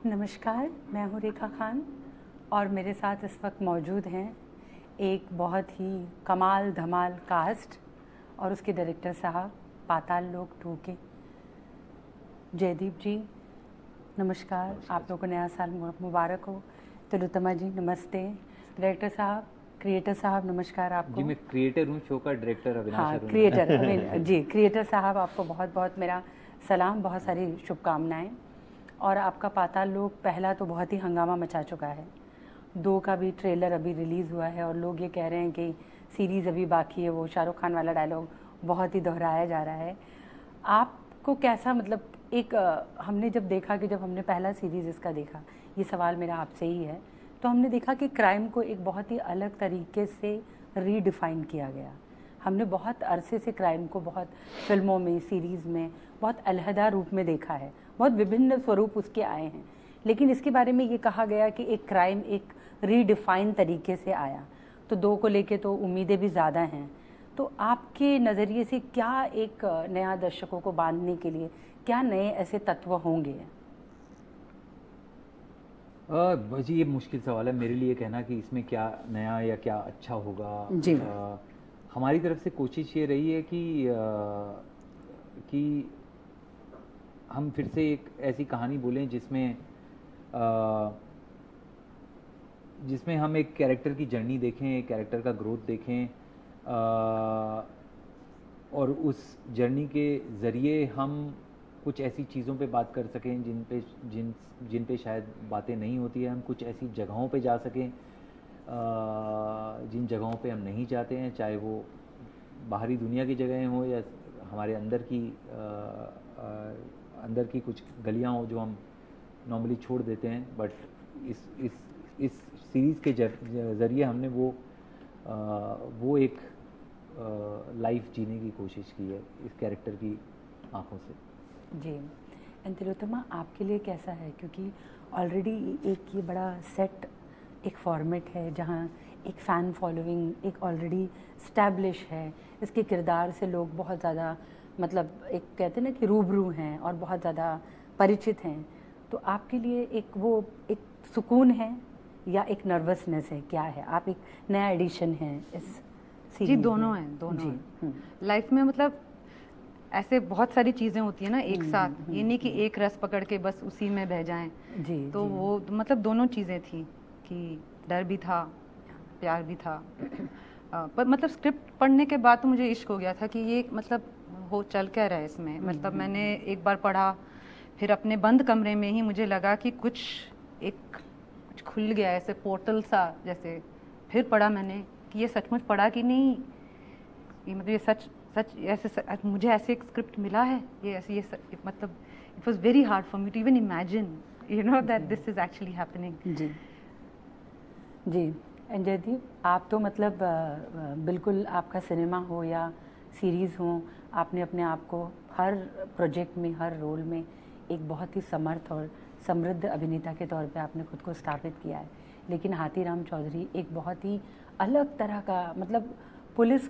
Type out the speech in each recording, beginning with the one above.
नमस्कार, मैं हूँ रेखा खान और मेरे साथ इस वक्त मौजूद हैं एक बहुत ही कमाल धमाल कास्ट और उसके डायरेक्टर साहब पाताल लोक 2 के जयदीप जी। नमस्कार, आप लोगों को नया साल मुबारक हो। तिलोत्तमा जी नमस्ते। डायरेक्टर साहब, क्रिएटर साहब नमस्कार आपको। जी, मैं क्रिएटर हूँ, शो का डायरेक्टर अविनाश हाँ, अरुण। क्रिएटर जी, क्रिएटर साहब आपको बहुत बहुत मेरा सलाम, बहुत सारी शुभकामनाएं। और आपका पाताल लोक पहला तो बहुत ही हंगामा मचा चुका है, 2 का भी ट्रेलर अभी रिलीज़ हुआ है और लोग ये कह रहे हैं कि सीरीज़ अभी बाकी है। वो शाहरुख खान वाला डायलॉग बहुत ही दोहराया जा रहा है। आपको कैसा, मतलब एक हमने जब देखा कि जब हमने पहला सीरीज़ इसका देखा, ये सवाल मेरा आपसे ही है, तो हमने देखा कि क्राइम को एक बहुत ही अलग तरीके से रीडिफ़ाइन किया गया। हमने बहुत अरसे से क्राइम को बहुत फिल्मों में, सीरीज़ में बहुत अलहदा रूप में देखा है, बहुत विभिन्न स्वरूप उसके आए हैं, लेकिन इसके बारे में ये कहा गया कि एक क्राइम एक रीडिफाइन तरीके से आया, तो 2 को लेके तो उम्मीदें भी ज़्यादा हैं। तो आपके नज़रिए से क्या एक नया दर्शकों को बांधने के लिए क्या नए ऐसे तत्व होंगे? जी, ये मुश्किल सवाल है मेरे लिए कहना कि इसमें क्या नया या क्या अच्छा होगा जी। हमारी तरफ से कोशिश ये रही है कि हम फिर से एक ऐसी कहानी बोलें जिसमें हम एक कैरेक्टर की जर्नी देखें, एक कैरेक्टर का ग्रोथ देखें, और उस जर्नी के ज़रिए हम कुछ ऐसी चीज़ों पे बात कर सकें जिन पे शायद बातें नहीं होती है। हम कुछ ऐसी जगहों पे जा सकें जिन जगहों पे हम नहीं जाते हैं, चाहे वो बाहरी दुनिया की जगहें हों या हमारे अंदर की कुछ गलियां हो जो हम नॉर्मली छोड़ देते हैं। बट इस सीरीज़ के ज़रिए हमने वो एक लाइफ जीने की कोशिश की है इस कैरेक्टर की आंखों से। जी। एंड तिलोत्तमा, आपके लिए कैसा है? क्योंकि ऑलरेडी एक ये बड़ा सेट एक फॉर्मेट है जहाँ एक फ़ैन फॉलोइंग एक ऑलरेडी स्टैब्लिश है, इसके किरदार से लोग बहुत ज़्यादा, मतलब एक कहते हैं ना कि रूबरू हैं और बहुत ज़्यादा परिचित हैं। तो आपके लिए एक सुकून है या एक नर्वसनेस है, क्या है? आप एक नया एडिशन है इस सीरीज? जी, दोनों हैं, दोनों हैं। लाइफ में मतलब ऐसे बहुत सारी चीज़ें होती है ना एक साथ, ये नहीं कि एक रस पकड़ के बस उसी में बह जाएं। जी। तो जी। वो मतलब दोनों चीज़ें थी कि डर भी था, प्यार भी था। पर मतलब स्क्रिप्ट पढ़ने के बाद तो मुझे इश्क हो गया था कि ये मतलब हो चल क्या रहा है इसमें। मतलब मैंने एक बार पढ़ा, फिर अपने बंद कमरे में ही मुझे लगा कि कुछ खुल गया ऐसे पोर्टल सा जैसे। फिर पढ़ा मैंने कि ये सचमुच पढ़ा कि नहीं, ये मतलब ये सच ऐसे मुझे ऐसे एक स्क्रिप्ट मिला है, मतलब it was very hard for me to even imagine that this is actually happening. जी जी। एंड जयदीप, आप तो मतलब बिल्कुल, आपका सिनेमा हो या सीरीज़ हो, आपने अपने आप को हर प्रोजेक्ट में, हर रोल में एक बहुत ही समर्थ और समृद्ध अभिनेता के तौर पे आपने खुद को स्थापित किया है। लेकिन हाथीराम चौधरी एक बहुत ही अलग तरह का, मतलब पुलिस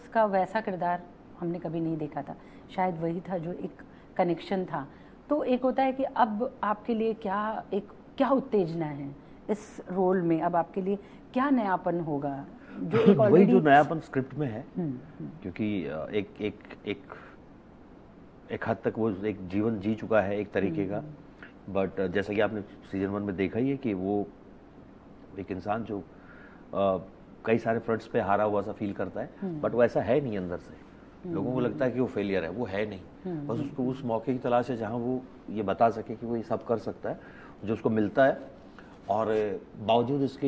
का वैसा किरदार हमने कभी नहीं देखा था। शायद वही था जो एक कनेक्शन था। तो एक होता है कि अब आपके लिए क्या उत्तेजना है इस रोल में? अब आपके लिए क्या नयापन होगा जो एक वही जो नयापन स्क्रिप्ट में है। क्योंकि एक हद तक वो एक जीवन जी चुका है एक तरीके का। बट जैसा कि आपने सीजन 1 में देखा ही है कि वो एक इंसान जो कई सारे फ्रंट्स पे हारा हुआ सा फील करता है, बट वो ऐसा है नहीं अंदर से। लोगों को लगता है कि वो फेलियर है, वो है नहीं। बस उसको उस मौके की तलाश है जहाँ वो ये बता सके कि वो ये सब कर सकता है, जो उसको मिलता है। और बावजूद इसके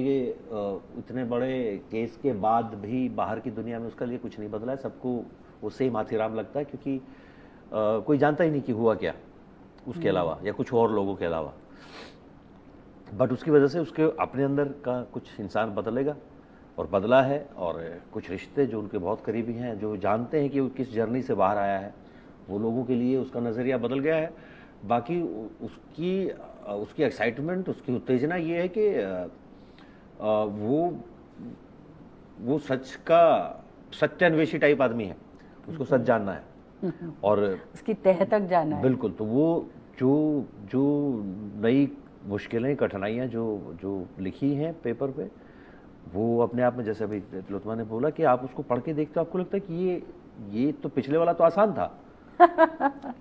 इतने बड़े केस के बाद भी बाहर की दुनिया में उसका लिए कुछ नहीं बदला है। सबको वो सेम हाथीराम लगता है, क्योंकि कोई जानता ही नहीं कि हुआ क्या उसके अलावा या कुछ और लोगों के अलावा। बट उसकी वजह से उसके अपने अंदर का कुछ इंसान बदलेगा और बदला है। और कुछ रिश्ते जो उनके बहुत करीबी हैं, जो जानते हैं कि वो किस जर्नी से बाहर आया है, वो लोगों के लिए उसका नज़रिया बदल गया है। बाकी उसकी एक्साइटमेंट, उसकी उत्तेजना ये है कि वो सत्यान्वेषी टाइप आदमी है, उसको सच जानना है और उसकी तह तक जाना है। बिल्कुल। तो वो जो जो नई मुश्किलें, कठिनाइयाँ जो जो लिखी हैं पेपर पे, वो अपने आप में, जैसे अभी तिलोत्तमा ने बोला कि आप उसको पढ़ के देखते हो, आपको लगता है कि ये तो पिछले वाला तो आसान था,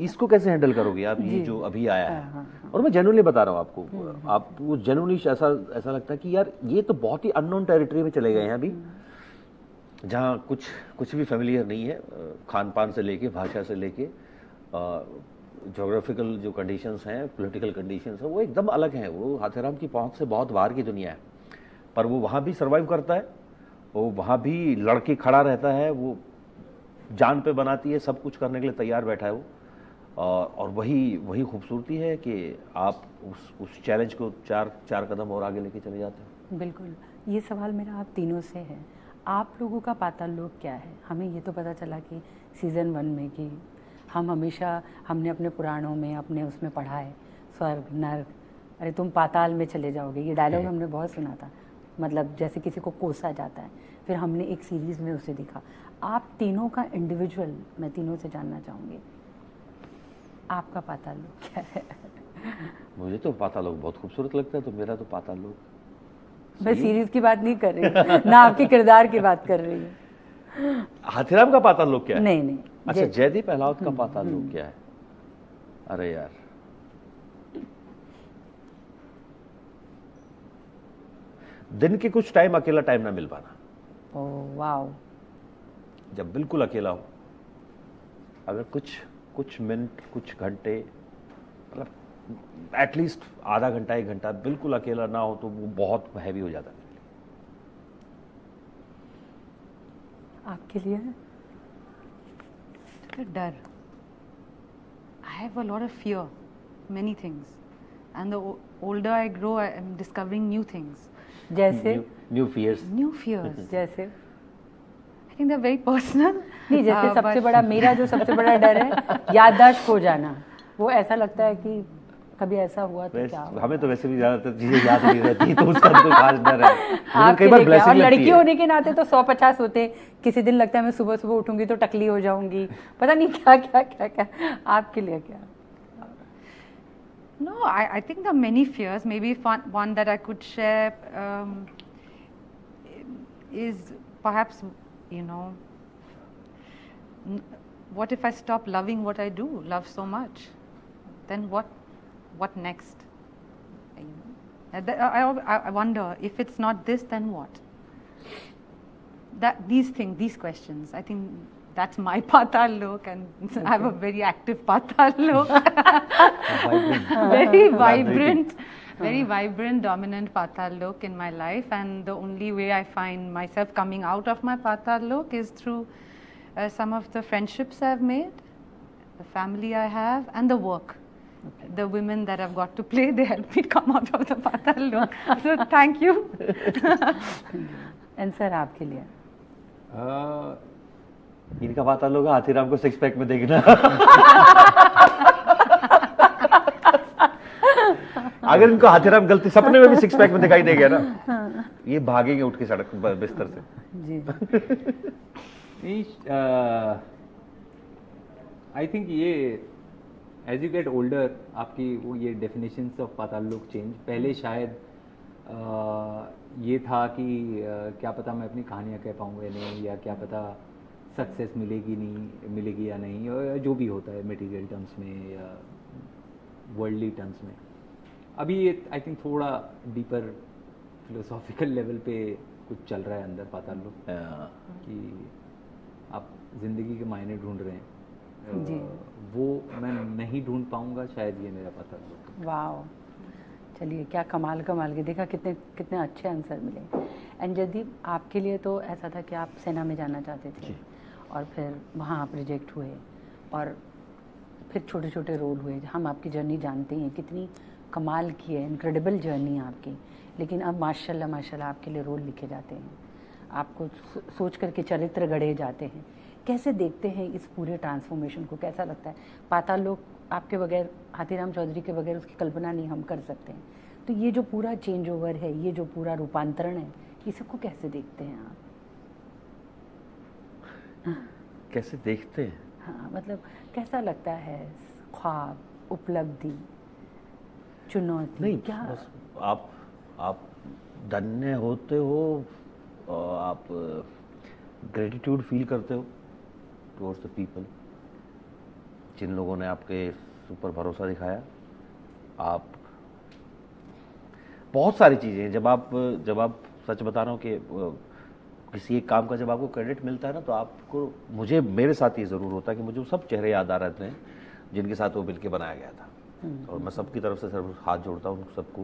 इसको कैसे हैंडल करोगे आप, ये जो अभी आया है। और मैं जेन्युइनली बता रहा हूँ आपको, आपको जेन्युइनली ऐसा लगता है कि यार ये तो बहुत ही अननोन टेरिटरी में चले गए हैं अभी, जहाँ कुछ भी फेमिलियर नहीं है, खान पान से लेके, भाषा से लेके, जोग्राफिकल जो कंडीशंस हैं, पॉलिटिकल कंडीशंस हैं, वो एकदम अलग हैं। वो हाथीराम की पहुंच से बहुत बाहर की दुनिया है, पर वो वहाँ भी सर्वाइव करता है, वो वहाँ भी लड़के खड़ा रहता है, वो जान पे बनाती है, सब कुछ करने के लिए तैयार बैठा है वो। और वही खूबसूरती है कि आप उस चैलेंज को चार कदम और आगे लेके चले जाते हैं। बिल्कुल। ये सवाल मेरा आप तीनों से है, आप लोगों का पाताल लोक क्या है? हमें ये तो पता चला कि सीज़न 1 में कि हमने अपने पुराणों में, अपने उसमें पढ़ा है, स्वर्ग, नर्क, अरे तुम पाताल में चले जाओगे, ये डायलॉग हमने बहुत सुना था, मतलब जैसे किसी को कोसा जाता है। फिर हमने एक सीरीज़ में उसे दिखा। आप तीनों का इंडिविजुअल, मैं तीनों से जानना चाहूँगी, आपका पाताल लोक क्या है? मुझे तो पाताल लोक बहुत खूबसूरत लगता है, तो मेरा तो पाताल लोक, मैं सीरीज की बात नहीं कर रही हूँ, ना आपके किरदार की बात कर रही हूँ। हाथीराम का पाताल लोक क्या है? नहीं अच्छा, जयदीप अहलावत का पाताल लोक क्या है? अरे यार, दिन के कुछ टाइम अकेला टाइम ना मिल पाना। Oh wow. जब बिल्कुल अकेला हो, अगर कुछ मिनट, कुछ घंटे, मतलब एटलीस्ट आधा घंटा 1 घंटा बिल्कुल अकेला ना हो, तो वो बहुत हैवी हो जाता है। आपके लिए? डर। I have a lot of fear, many things, and the older I grow, I am discovering new things. जैसे न्यू फियर्स। New fears. जैसे I think they're very personal. नहीं, जैसे सबसे बड़ा, मेरा जो सबसे बड़ा डर है याददाश्त खो जाना। वो ऐसा लगता है कि कभी ऐसा हुआ तो क्या हुआ? हमें तो वैसे भी ज्यादातर चीजें याद नहीं रहती, तो उसका तो कोई खास डर है। आपके लिए क्या? और लड़की होने के नाते तो 150 होते। किसी दिन लगता है मैं सुबह सुबह उठूंगी तो टकली हो जाऊंगी, पता नहीं क्या क्या क्या क्या। आपके लिए क्या? No, I think there are many fears. Maybe one that I could share is perhaps, you know, what if I stop loving what I do, love so much? Then what next? You know? I wonder, if it's not this, then what? These questions, I think that's my patal lok, and okay. I have a very active patal lok. Very vibrant, very vibrant, dominant patal lok in my life, and the only way I find myself coming out of my patal lok is through some of the friendships I've made, the family I have, and the work. Okay. The women that I've got to play, they help me come out of the patal lok. So thank you. And sir, आपके लिए? इनका पाताल लोग हाथीराम को 6 pack में देखना। अगर इनको हाथीराम गलती सपने में भी 6 पैक में दिखाई देगा ना, ये भागेंगे उठ के सड़क बिस्तर से। जी। आई थिंक ये एज यू गेट ओल्डर, आपकी वो ये डेफिनेशंस ऑफ पाताल लोक चेंज। पहले शायद ये था कि क्या पता मैं अपनी कहानियाँ कह पाऊँगा या नहीं, या क्या पता सक्सेस मिलेगी या नहीं, और जो भी होता है मटेरियल टर्म्स में या वर्ल्डली टर्म्स में। अभी ये आई थिंक थोड़ा डीपर फिलोसॉफिकल लेवल पे कुछ चल रहा है अंदर पाताल लोक, कि आप जिंदगी के मायने ढूंढ रहे हैं। जी। वो मैं नहीं ढूंढ पाऊंगा, शायद ये मेरा पाताल लोक। वाह, चलिए क्या कमाल के, देखा कितने अच्छे आंसर मिले। एंड जयदीप, आपके लिए तो ऐसा था कि आप सेना में जाना चाहते थे, और फिर वहाँ आप रिजेक्ट हुए, और फिर छोटे छोटे रोल हुए। हम आपकी जर्नी जानते हैं, कितनी कमाल की है, इनक्रेडिबल जर्नी है आपकी। लेकिन अब माशाल्लाह आपके लिए रोल लिखे जाते हैं, आपको सोच करके चरित्र गढ़े जाते हैं। कैसे देखते हैं इस पूरे ट्रांसफॉर्मेशन को? कैसा लगता है? पाताल लोक आपके बगैर, हाथीराम चौधरी के बगैर उसकी कल्पना नहीं हम कर सकते हैं। तो ये जो पूरा चेंज ओवर है, ये जो पूरा रूपांतरण है, ये सबको कैसे देखते हैं आप? कैसे देखते हैं? हाँ, मतलब कैसा लगता है ख्वाब, उपलब्धि, चुनौती नहीं, क्या? बस आप धन्य होते हो, आप ग्रेटिट्यूड फील करते हो टुवर्ड्स द पीपल जिन लोगों ने आपके ऊपर भरोसा दिखाया। आप बहुत सारी चीज़ें, जब आप सच बता रहा हूँ कि किसी एक काम का जब आपको क्रेडिट मिलता है ना, तो आपको, मुझे, मेरे साथ ये ज़रूर होता है कि मुझे वो सब चेहरे याद आ रहते हैं जिनके साथ वो मिलके बनाया गया था। और मैं सबकी तरफ से सिर्फ हाथ जोड़ता हूँ सबको।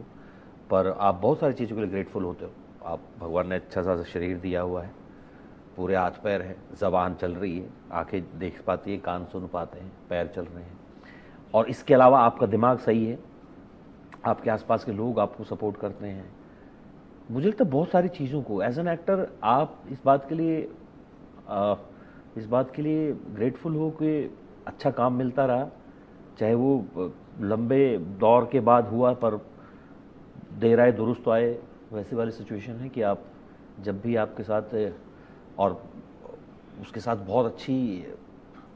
पर आप बहुत सारी चीज़ों के लिए ग्रेटफुल होते हो। आप, भगवान ने अच्छा सा शरीर दिया हुआ है, पूरे हाथ पैर हैं, ज़बान चल रही है, आंखें देख पाती है, कान सुन पाते हैं, पैर चल रहे हैं, और इसके अलावा आपका दिमाग सही है, आपके आसपास के लोग आपको सपोर्ट करते हैं। मुझे लगता है बहुत सारी चीज़ों को एज एन एक्टर आप इस बात के लिए ग्रेटफुल हो कि अच्छा काम मिलता रहा, चाहे वो लंबे दौर के बाद हुआ, पर देर आए दुरुस्त आए, वैसी वाली सिचुएशन है कि आप जब भी आपके साथ, और उसके साथ बहुत अच्छी,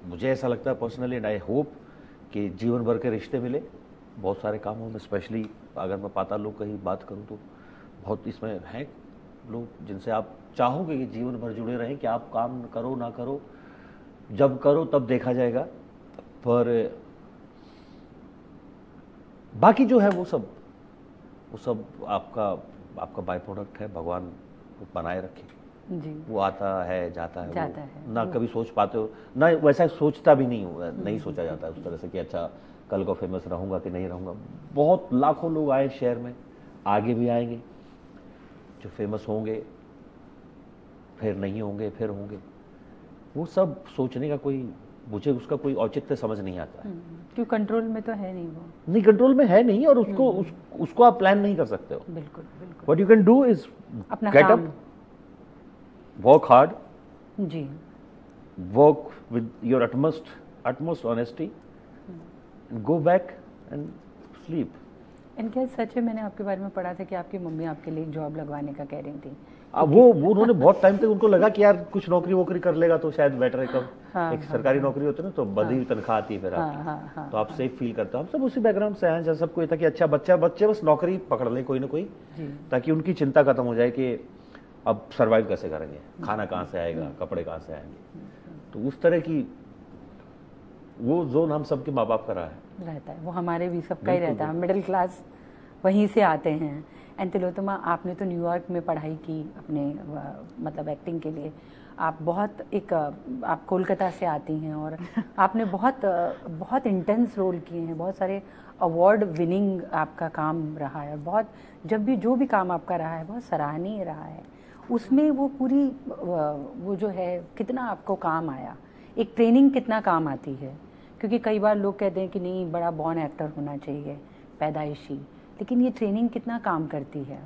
मुझे ऐसा लगता है पर्सनली, एंड आई होप कि जीवन भर के रिश्ते मिले बहुत सारे कामों में। स्पेशली अगर मैं पाताल लोक की बात करूं तो बहुत इसमें हैं लोग जिनसे आप चाहोगे कि जीवन भर जुड़े रहें, कि आप काम करो ना करो, जब करो तब देखा जाएगा, पर बाकी जो है वो सब आपका बाय प्रोडक्ट है, भगवान बनाए रखे जी, वो आता है जाता है, जाता है। ना कभी सोच पाते हो, ना वैसा सोचता भी नहीं हूँ, नहीं सोचा जाता है उस तरह से कि अच्छा कल को फेमस रहूंगा कि नहीं रहूंगा। बहुत लाखों लोग आए शहर में, आगे भी आएंगे, जो फेमस होंगे, फिर नहीं होंगे, फिर होंगे, वो सब सोचने का मुझे उसका कोई औचित्य समझ नहीं आता है। क्यों, कंट्रोल में तो है नहीं वो। नहीं, कंट्रोल में है नहीं, और उसको आप प्लान नहीं कर सकते हो। बिल्कुल बिल्कुल। What you can do is अपना गेट काम। अप, वर्क हार्ड, जी, work with your utmost honesty, and go back and sleep. इनके सच है, मैंने आपके बारे में पढ़ा था कि आपकी मम्मी आपके लिए जॉब लगवाने का कह रही थी। वो उन्होंने बहुत टाइम तक उनको लगा कि यार कुछ नौकरी वोकरी कर लेगा तो शायद बेटर है। कब हाँ, एक सरकारी नौकरी होती है ना, तो बड़ी तनख्वाह आती है, फिर तो आप सेफ फील करते हो। हम सब उसी बैकग्राउंड से आए हैं, सबको ये था कि अच्छा बच्चे बस नौकरी पकड़ ले कोई ना कोई, ताकि उनकी चिंता खत्म हो जाए कि अब सरवाइव कैसे करेंगे, खाना कहाँ से आएगा, कपड़े कहाँ से आएंगे। तो उस तरह की वो जोन हम सबके माँ बाप का रहा है, रहता है, वो हमारे भी सबका ही रहता है। मिडिल क्लास वहीं से आते हैं। एंड तिलोत्तमा, आपने तो न्यूयॉर्क में पढ़ाई की अपने मतलब एक्टिंग के लिए। आप आप कोलकाता से आती हैं और आपने बहुत इंटेंस रोल किए हैं, बहुत सारे अवार्ड विनिंग आपका काम रहा है, बहुत जो भी काम आपका रहा है बहुत सराहनीय रहा है। उसमें वो पूरी वो जो है कितना आपको काम आया, एक ट्रेनिंग कितना काम आती है, क्योंकि कई बार लोग कहते हैं कि नहीं बड़ा बॉर्न एक्टर होना चाहिए पैदाइशी, लेकिन ये ट्रेनिंग कितना काम करती है।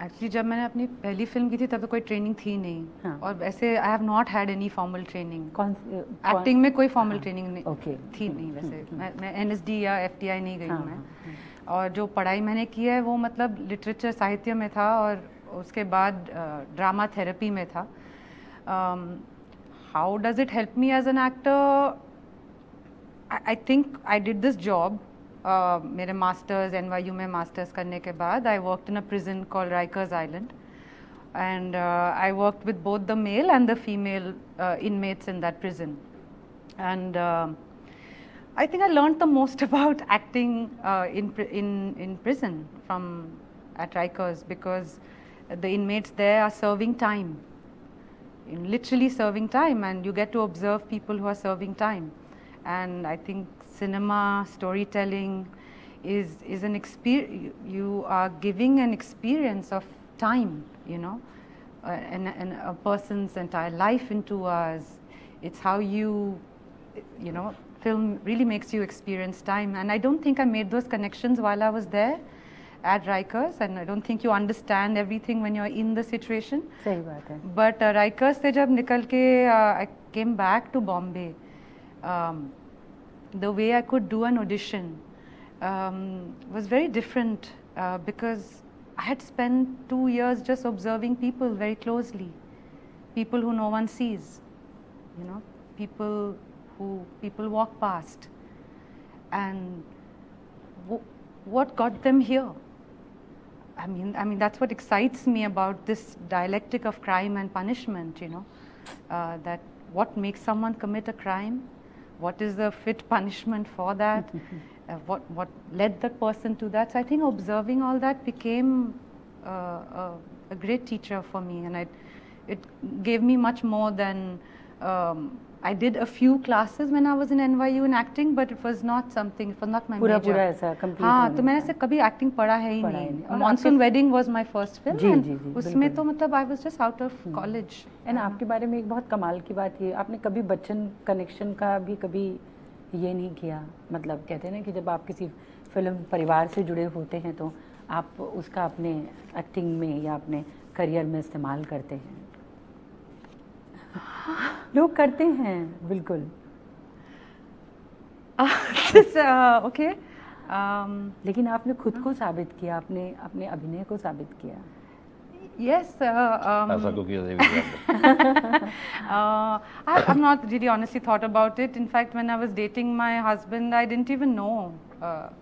एक्चुअली जब मैंने अपनी पहली फिल्म की थी तब तो कोई ट्रेनिंग थी नहीं। हाँ. और वैसे I have not had any formal training. Acting में कोई फॉर्मल ट्रेनिंग थी नहीं वैसे। मैं NSD या FTI नहीं गई हूँ मैं। और जो पढ़ाई मैंने की है वो मतलब लिटरेचर साहित्य में था, और उसके बाद ड्रामा थेरेपी में था। How does it help me as an actor? I think I did this job. मेरे मास्टर्स NYU में मास्टर्स करने के बाद I worked in a prison called Rikers Island, and I worked with both the male and the female inmates in that prison, and I think I learned the most about acting in prison at Rikers, because the inmates there are serving time, literally serving time, and you get to observe people who are serving time. And I think cinema storytelling is an experience. You are giving an experience of time, and a person's entire life in 2 hours. It's how film really makes you experience time, and I don't think I made those connections while I was there at Rikers, and I don't think you understand everything when you're in the situation. सही बात है। But Rikers से जब निकल के I came back to Bombay, the way I could do an audition was very different, because I had spent 2 years just observing people very closely, people who no one sees, people walk past, and what got them here? I mean that's what excites me about this dialectic of crime and punishment, you know, that what makes someone commit a crime, what is the fit punishment for that, what led that person to that. So I think observing all that became a great teacher for me, and it gave me much more than I did a few classes when I was in NYU in acting, but it was not something, it was not my पूरा major. पूरा ऐसा complete हाँ, होने तो मैंने का। ऐसे कभी एक्टिंग पढ़ा है ही पढ़ा ही नहीं। नहीं. और मॉनसून आपके- वेडिंग वाज माय फर्स्ट जी, फिल्म, जी, जी, उसमें बिल्कुल। तो मतलब I was just out of college. And आपके बारे में एक बहुत कमाल की बात ये, आपने कभी बच्चन कनेक्शन का भी कभी ये नहीं किया? मतलब कहते हैं ना कि जब आप किसी फिल्म परिवार से जुड़े होते हैं तो आप उसका अपने एक्टिंग में या अपने करियर में इस्तेमाल करते हैं। लोग करते हैं बिल्कुल। ओके. लेकिन आपने खुद को साबित किया, आपने अपने अभिनय को साबित किया। Yes. ऐसा क्यों किया देवी आपने? I've not really honestly thought about it. In fact, when I was dating my husband, I didn't even know.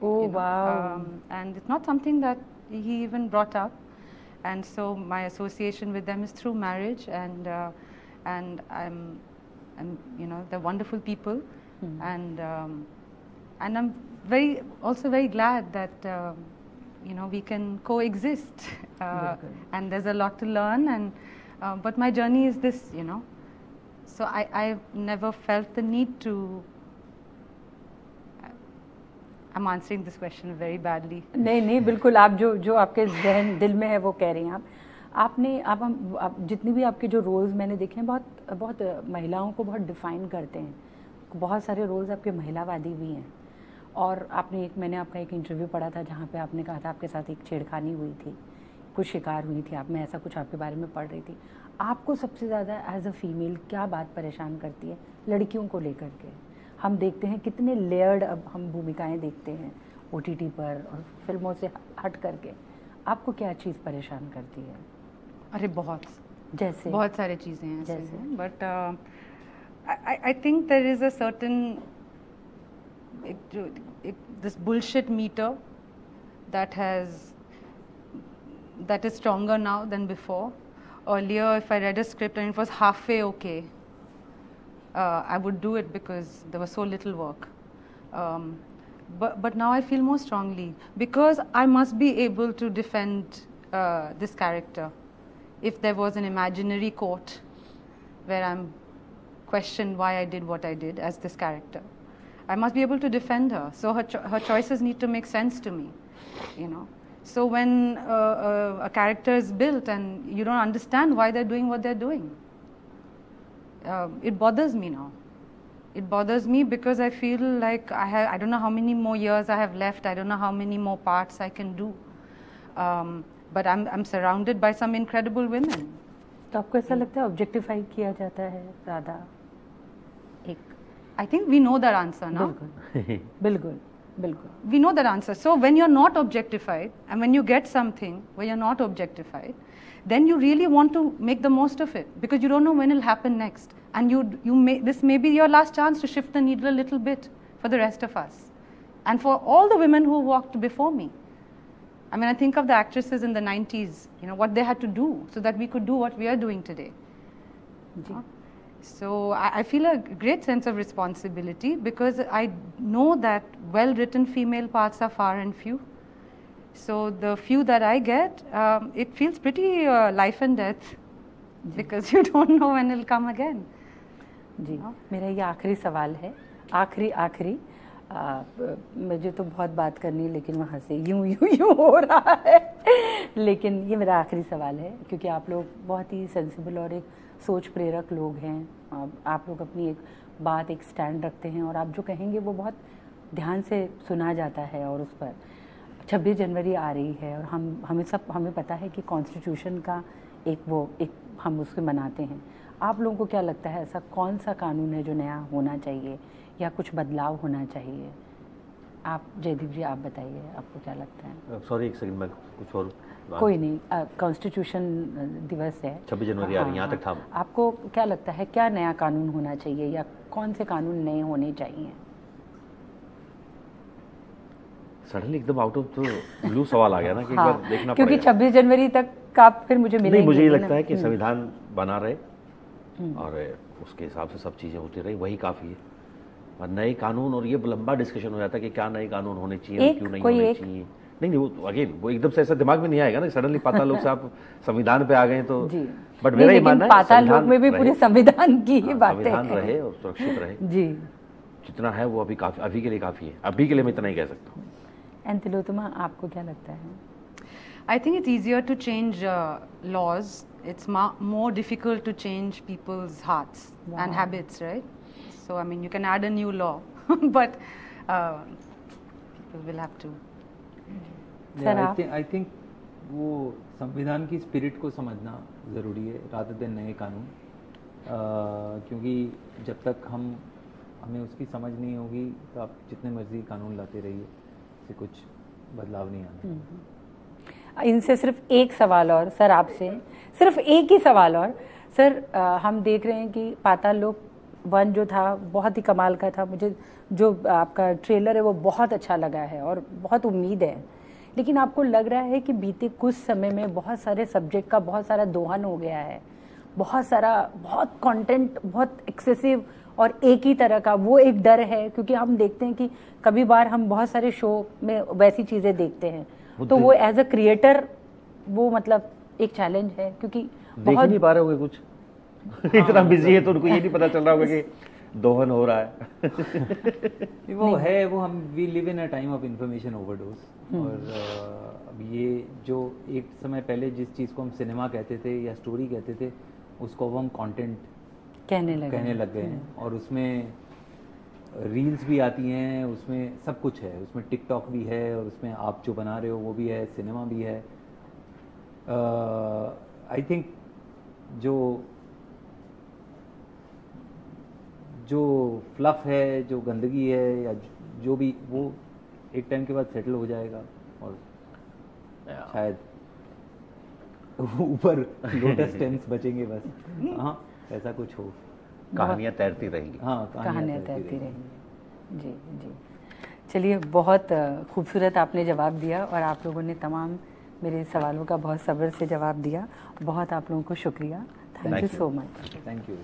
Oh, wow. And it's not something that he even brought up. And so my association with them is through marriage, and I'm you know, they're wonderful people, and I'm also very glad that you know, we can coexist, and there's a lot to learn, and but my journey is this, you know, so I've never felt the need to. I'm answering this question very badly. नहीं नहीं बिल्कुल, आप जो आपके जहन दिल में है वो कह रही हैं आप जितनी भी आपके जो रोल्स मैंने देखे हैं बहुत महिलाओं को बहुत डिफाइन करते हैं। बहुत सारे रोल्स आपके महिलावादी भी हैं, और मैंने आपका एक इंटरव्यू पढ़ा था जहाँ पे आपने कहा था आपके साथ एक छेड़खानी हुई थी, कुछ शिकार हुई थी, मैं ऐसा कुछ आपके बारे में पढ़ रही थी। आपको सबसे ज़्यादा एज अ फीमेल क्या बात परेशान करती है लड़कियों को लेकर के? हम देखते हैं कितने लेयर्ड अब हम भूमिकाएं देखते हैं OTT पर और फिल्मों से हट करके, आपको क्या चीज़ परेशान करती है? अरे बहुत सारे चीज़ें हैं जैसे? But I think there is a certain this bullshit meter that is stronger now than before. Earlier, if I read a script and it was halfway okay, I would do it because there was so little work. But now I feel more strongly because I must be able to defend this character. If there was an imaginary court where I'm questioned why I did what I did as this character, I must be able to defend her. So her choices need to make sense to me, you know. So when a character is built and you don't understand why they're doing what they're doing, it bothers me now. It bothers me because I feel like I don't know how many more years I have left. I don't know how many more parts I can do. But I'm surrounded by some incredible women. तो आपको ऐसा लगता है objectify किया जाता है ज़्यादा? I think we know that answer now. बिल्कुल. We know that answer. So when you're not objectified, and when you get something where you're not objectified, then you really want to make the most of it because you don't know when it'll happen next, and this may be your last chance to shift the needle a little bit for the rest of us, and for all the women who walked before me. I mean, I think of the actresses in the 90s, you know, what they had to do so that we could do what we are doing today. So I feel a great sense of responsibility because I know that well-written female parts are far and few. So the few that I get, it feels pretty life and death because you don't know when it'll come again. जी, मेरा ये आखिरी सवाल है, आखिरी मुझे तो बहुत बात करनी है लेकिन वहाँ से यूं हो रहा है, लेकिन ये मेरा आखिरी सवाल है क्योंकि आप लोग बहुत ही सेंसिबल और एक सोच प्रेरक लोग हैं। आप लोग अपनी एक बात, एक स्टैंड रखते हैं और आप जो कहेंगे वो बहुत ध्यान से सुना जाता है। और उस पर 26 जनवरी आ रही है और हमें पता है कि कॉन्स्टिट्यूशन का एक हम उसको मनाते हैं। आप लोगों को क्या लगता है ऐसा कौन सा कानून है जो नया होना चाहिए या कुछ बदलाव होना चाहिए? आप जयदीप जी आप बताइए, आपको क्या लगता है? सॉरी एक सेकंड, मैं कुछ और कोई नहीं, कॉन्स्टिट्यूशन दिवस है, 26 जनवरी आ रही है, यहाँ तक था। आपको क्या लगता है क्या नया कानून होना चाहिए या कौन से कानून नए होने चाहिए? सडनली एकदम आउट ऑफ ब्लू सवाल आ गया ना कि एक बार देखना क्योंकि पड़ेगा। 26 जनवरी तक का फिर मुझे मिलेंगे नहीं, मुझे ये ना। लगता है कि संविधान बना रहे और उसके हिसाब से सब चीज़ें होती रही, वही काफ़ी है। और नए कानून, और ये लंबा डिस्कशन हो जाता है कि क्या नए कानून होने चाहिए और क्यों नहीं होने चाहिए। नहीं, वो अगेन वो एकदम से ऐसा दिमाग में नहीं आएगा ना, सडनली पाताल लोक से आप संविधान पे आ गए तो। जी। बट मेरा ये लेकिन मानना है पाताल लोक संविधान में भी रहे। पूरे संविधान की ही हाँ, बातें संविधान हैं। रहे और सुरक्षित रहे, जी। जितना है वो अभी काफी, अभी के लिए काफी है। अभी के लिए मैं इतना ही कह सकता हूँ। एंड तिलोत्तमा, आपको क्या लगता है? I think it's easier to change laws. It's more difficult to change people's hearts and habits, right? So, I mean, you can add a new law, but people will have to. Sir, आप? I think वो संविधान की spirit को समझना ज़रूरी है rather than नए कानून, क्योंकि जब तक हमें उसकी समझ नहीं होगी तो आप जितने मर्जी कानून लाते रहिए, इससे कुछ बदलाव नहीं आना। इनसे सिर्फ एक सवाल और सर, आपसे सिर्फ एक ही सवाल और सर, हम देख रहे हैं कि पाताल लोक 1 जो था बहुत ही कमाल का था। मुझे जो आपका ट्रेलर है वो बहुत अच्छा लगा है और बहुत उम्मीद है, लेकिन आपको लग रहा है कि बीते कुछ समय में बहुत सारे सब्जेक्ट का बहुत सारा दोहन हो गया है, बहुत कंटेंट बहुत एक्सेसिव और एक ही तरह का, वो एक डर है? क्योंकि हम देखते हैं कि कभी बार हम बहुत सारे शो में वैसी चीज़ें देखते हैं, तो वो एज अ क्रिएटर वो मतलब एक चैलेंज है, क्योंकि देख ही नहीं पा रहे होगे कुछ। इतना बिजी है तो उनको ये नहीं पता चल रहा होगा कि दोहन हो रहा है। वो है, वो हम we live in a time of information overdose, और अब ये जो एक समय पहले जिस चीज़ को हम सिनेमा कहते थे या स्टोरी कहते थे, उसको अब हम कंटेंट कहने लग गए हैं। और उसमें रील्स भी आती हैं, उसमें सब कुछ है, उसमें टिकटॉक भी है, और उसमें आप जो बना रहे हो वो भी है, सिनेमा भी है। आई थिंक जो फ्लफ है, जो गंदगी है, या जो भी, वो एक टाइम के बाद सेटल हो जाएगा और शायद ऊपर लोटस स्टेम्स बचेंगे बस। हाँ, ऐसा कुछ हो, कहानियाँ तैरती रहेंगी। हाँ, कहानियाँ तैरती रहेंगी। जी जी, चलिए, बहुत खूबसूरत आपने जवाब दिया और आप लोगों ने तमाम मेरे सवालों का बहुत सब्र से जवाब दिया। बहुत आप लोगों को शुक्रिया। Thank you so much. Thank you.